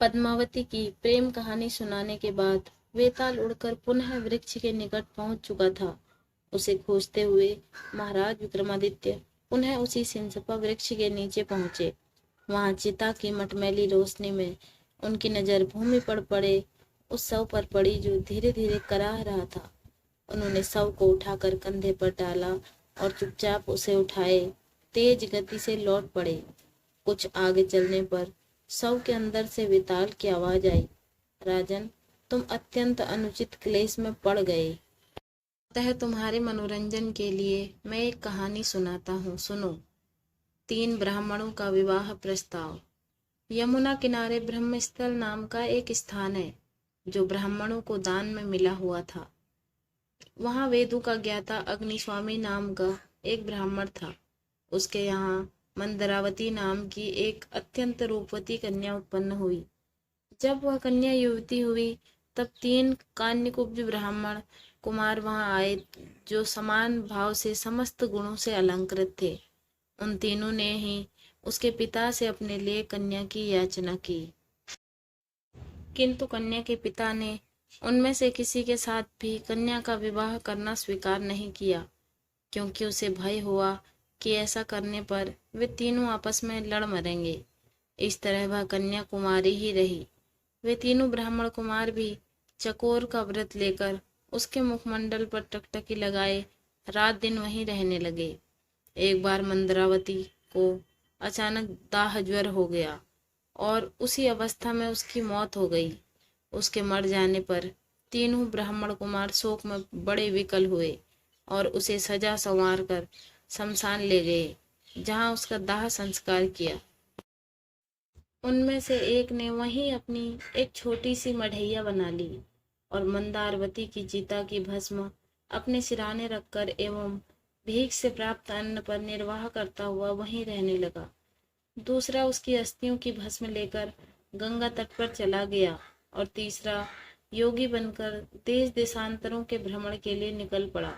पद्मावती की प्रेम कहानी सुनाने के बाद वेताल उड़कर पुनः वृक्ष के निकट पहुंच चुका था। उसे खोजते हुए महाराज विक्रमादित्य पुनः उसी सिंसपा वृक्ष के नीचे पहुंचे। वहां चिता की मटमैली रोशनी में उनकी नजर भूमि पर पड़े उस शव पर पड़ी जो धीरे धीरे कराह रहा था। उन्होंने शव को उठाकर कंधे पर डाला और चुपचाप उसे उठाए तेज गति से लौट पड़े। कुछ आगे चलने पर शव के अंदर से वेताल की आवाज आई, राजन, तुम अत्यंत अनुचित क्लेश में पड़ गए। अतः तुम्हारे मनोरंजन के लिए मैं एक कहानी सुनाता हूँ, सुनो। 3 ब्राह्मणों का विवाह प्रस्ताव। यमुना किनारे ब्रह्मस्थल नाम का एक स्थान है जो ब्राह्मणों को दान में मिला हुआ था। वहां वेदों का ज्ञाता अग्निस्वामी नाम का एक ब्राह्मण था। उसके यहाँ मंदरावती नाम की एक अत्यंत रूपवती कन्या उत्पन्न हुई। जब वह कन्या युवती हुई तब 3 कान्यकुब्ज ब्राह्मण कुमार वहां आए जो समान भाव से समस्त गुणों से अलंकृत थे। उन तीनों ने ही उसके पिता से अपने लिए कन्या की याचना की, किंतु कन्या के पिता ने उनमें से किसी के साथ भी कन्या का विवाह करना स्वीकार नहीं किया, क्योंकि उसे भय हुआ कि ऐसा करने पर वे तीनों आपस में लड़ मरेंगे। इस तरह वह कन्या कुमारी ही रही। वे तीनों ब्राह्मण कुमार भी चकोर का व्रत लेकर उसके मुखमंडल पर टकटकी लगाए रात दिन वहीं रहने लगे। एक बार मंदरावती को अचानक दाह ज्वर हो गया और उसी अवस्था में उसकी मौत हो गई। उसके मर जाने पर तीनों ब्राह्मण कुमार शोक में बड़े विकल हुए और उसे सजा संवार कर शमशान ले गए, जहां उसका दाह संस्कार किया। उनमें से एक ने वहीं अपनी एक छोटी सी मढ़ैया बना ली और मंदारवती की चिता की भस्म अपने सिराने रखकर एवं भीख से प्राप्त अन्न पर निर्वाह करता हुआ वहीं रहने लगा। दूसरा उसकी अस्थियों की भस्म लेकर गंगा तट पर चला गया और तीसरा योगी बनकर देश देशांतरों के भ्रमण के लिए निकल पड़ा।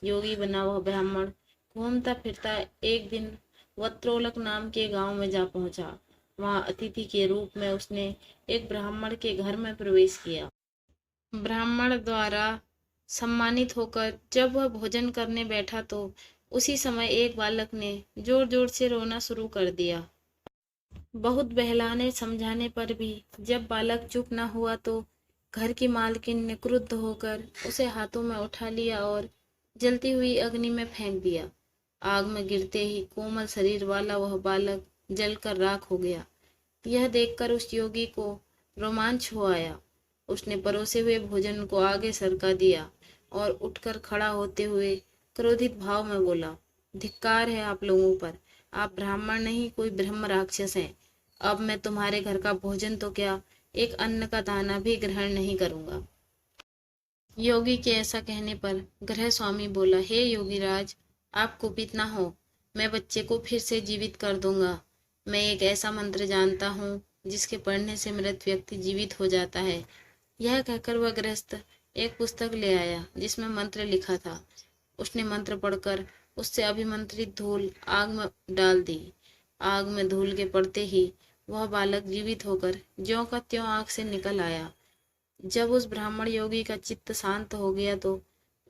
योगी बना वह ब्राह्मण घूमता फिरता एक दिन वत्रोलक नाम के गांव में जा पहुंचा। वहां अतिथि के रूप में उसने एक ब्राह्मण के घर में प्रवेश किया। ब्राह्मण द्वारा सम्मानित होकर जब वह भोजन करने बैठा तो उसी समय एक बालक ने जोर जोर से रोना शुरू कर दिया। बहुत बहलाने समझाने पर भी जब बालक चुप न हुआ तो घर की मालकिन ने क्रुद्ध होकर उसे हाथों में उठा लिया और जलती हुई अग्नि में फेंक दिया। आग में गिरते ही कोमल शरीर वाला वह बालक जलकर राख हो गया। यह देखकर उस योगी को रोमांच हो आया। उसने परोसे हुए भोजन को आगे सरका दिया और उठकर खड़ा होते हुए क्रोधित भाव में बोला, धिक्कार है आप लोगों पर, आप ब्राह्मण नहीं कोई ब्रह्म राक्षस हैं। अब मैं तुम्हारे घर का भोजन तो क्या एक अन्न का दाना भी ग्रहण नहीं करूंगा। योगी के ऐसा कहने पर गृह स्वामी बोला, हे योगीराज, आप कुपित ना हो, मैं बच्चे को फिर से जीवित कर दूंगा। मैं एक ऐसा मंत्र जानता हूँ जिसके पढ़ने से मृत व्यक्ति जीवित हो जाता है। यह कहकर वह गृहस्थ एक पुस्तक ले आया जिसमें मंत्र लिखा था। उसने मंत्र पढ़कर उससे अभिमंत्रित धूल आग में डाल दी। आग में धूल के पड़ते ही वह बालक जीवित होकर ज्यों का त्यों आग से निकल आया। जब उस ब्राह्मण योगी का चित्त शांत हो गया तो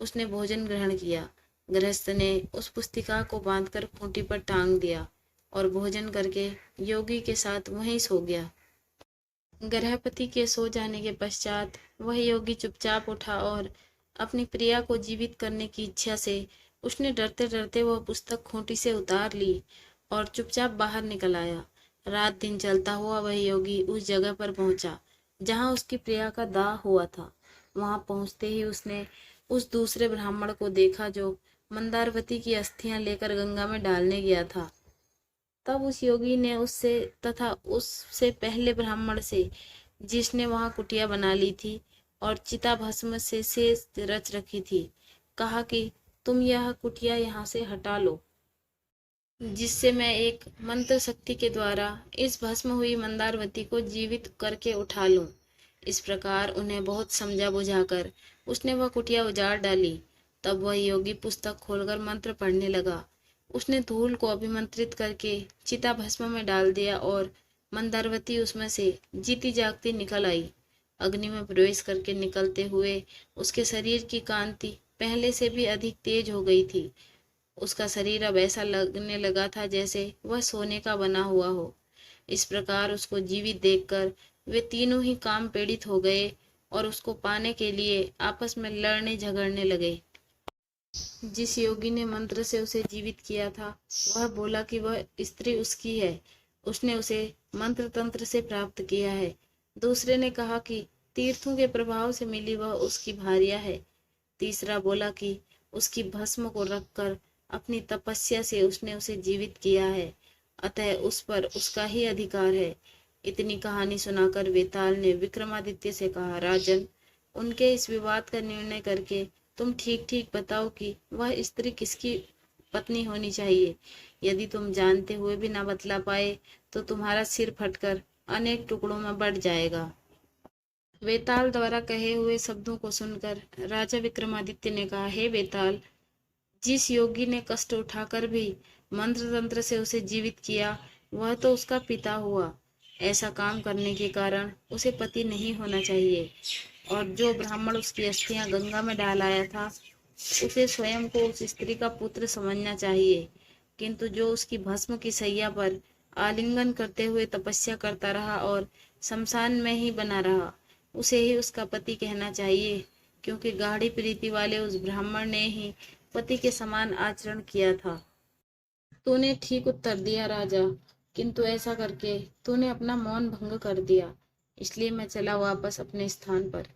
उसने भोजन ग्रहण किया। गृहस्थ ने उस पुस्तिका को बांधकर खूंटी पर टांग दिया और भोजन करके योगी के साथ वहीं सो गया। गृहपति के सो जाने के पश्चात वह योगी चुपचाप उठा और अपनी प्रिया को जीवित करने की इच्छा से उसने डरते डरते वह पुस्तक खूंटी से उतार ली और चुपचाप बाहर निकल आया। रात दिन चलता हुआ वह योगी उस जगह पर पहुंचा जहां उसकी प्रिया का दाह हुआ था। वहां पहुंचते ही उसने उस दूसरे ब्राह्मण को देखा जो मंदारवती की अस्थियां लेकर गंगा में डालने गया था। तब उस योगी ने उससे तथा उससे पहले ब्राह्मण से, जिसने वहां कुटिया बना ली थी और चिता भस्म से शेष रच रखी थी, कहा कि तुम यह कुटिया यहाँ से हटा लो, जिससे मैं एक मंत्र शक्ति के द्वारा इस भस्म हुई मंदारवती को जीवित करके उठा लूं। इस प्रकार उन्हें बहुत समझा बुझाकर उसने वह कुटिया उजाड़ डाली। तब वह योगी पुस्तक खोलकर मंत्र पढ़ने लगा। उसने धूल को अभिमंत्रित करके चिता भस्म में डाल दिया और मंदारवती उसमें से जीती जागती निकल आई। अग्नि में प्रवेश करके निकलते हुए उसके शरीर की कांति पहले से भी अधिक तेज हो गई थी। उसका शरीर अब ऐसा लगने लगा था जैसे वह सोने का बना हुआ हो। इस प्रकार उसको जीवित देखकर वे तीनों ही काम पीड़ित हो गए और उसको पाने के लिए आपस में लड़ने झगड़ने लगे। जिस योगी ने मंत्र से उसे जीवित किया था वह बोला कि वह स्त्री उसकी है, उसने उसे मंत्र तंत्र से प्राप्त किया है। दूसरे ने कहा कि तीर्थों के प्रभाव से मिली वह उसकी भार्या है। तीसरा बोला कि उसकी भस्म को रखकर अपनी तपस्या से उसने उसे जीवित किया है, अतः उस पर उसका ही अधिकार है। इतनी कहानी सुनाकर वेताल ने विक्रमादित्य से कहा, राजन, उनके इस विवाद का निर्णय करके तुम ठीक ठीक बताओ कि वह स्त्री किसकी पत्नी होनी चाहिए। यदि तुम जानते हुए भी ना बतला पाए तो तुम्हारा सिर फटकर अनेक टुकड़ों में बढ़ जाएगा। वेताल द्वारा कहे हुए शब्दों को सुनकर राजा विक्रमादित्य ने कहा, हे वेताल, जिस योगी ने कष्ट उठाकर भी मंत्र तंत्र से उसे जीवित किया वह तो उसका पिता हुआ। ऐसा काम करने के कारण उसे पति नहीं होना चाहिए, और जो ब्राह्मण उसकी अस्थियां गंगा में डाल आया था उसे स्वयं को उस स्त्री का पुत्र समझना चाहिए, किंतु जो उसकी भस्म की सैया पर आलिंगन करते हुए तपस्या करता रहा और शमशान में ही बना रहा उसे ही उसका पति कहना चाहिए, क्योंकि गाढ़ी प्रीति वाले उस ब्राह्मण ने ही पति के समान आचरण किया था। तूने ठीक उत्तर दिया राजा, किंतु ऐसा करके तूने अपना मौन भंग कर दिया, इसलिए मैं चला वापस अपने स्थान पर।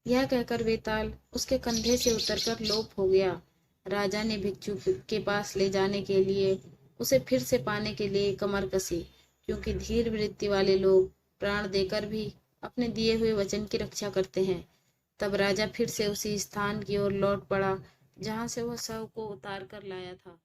यह कहकर वेताल उसके कंधे से उतरकर लोप हो गया। राजा ने भिक्षु के पास ले जाने के लिए उसे फिर से पाने के लिए कमर कसी, क्योंकि धीर वृत्ति वाले लोग प्राण देकर भी अपने दिए हुए वचन की रक्षा करते हैं। तब राजा फिर से उसी स्थान की ओर लौट पड़ा जहां से वह शव को उतार कर लाया था।